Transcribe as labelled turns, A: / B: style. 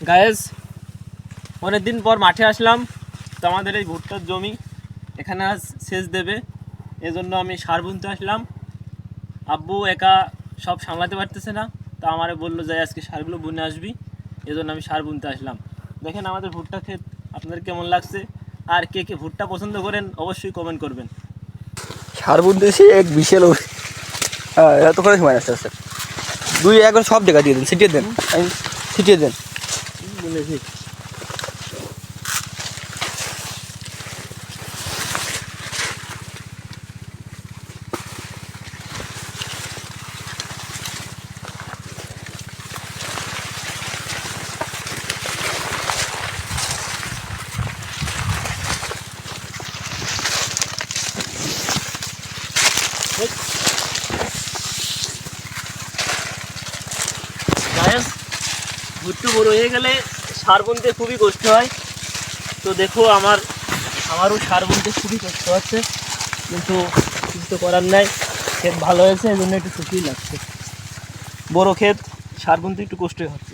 A: Guys অনেকদিন পর মাঠে আসলাম। তো আমাদের এই ভুট্টার জমি এখানে আজ সেচ দেবে, এজন্য আমি সার বুনতে আসলাম। আব্বু একা সব সামলাতে পারতেছে না, তো আমারে বললো যে আজকে সারগুলো বুনে আসবি, এজন্য আমি সার বুনতে আসলাম। দেখেন আমাদের ভুট্টা ক্ষেত আপনাদের কেমন লাগছে, আর কে কে ভুট্টা পছন্দ করেন অবশ্যই কমেন্ট করবেন।
B: সার বুনতেছি এক বিশাল এত করে সময় আসতে আসতে দুই একবার সব জায়গা দিয়ে দেন, ছিটিয়ে দেন, ছিটিয়ে দেন।
A: বুনেছি গায়েস, ভুট্টা বড় হয়ে গেলে সার বুনতে খুবই কষ্ট হয়। তো দেখো আমারও সার বুনতে খুবই কষ্ট হচ্ছে, কিন্তু কিছু তো করার নাই। ক্ষেত ভালো হয়েছে, এই জন্য একটু সুখী লাগছে। বড় ক্ষেত, সার বুনতে একটু কষ্টই হচ্ছে।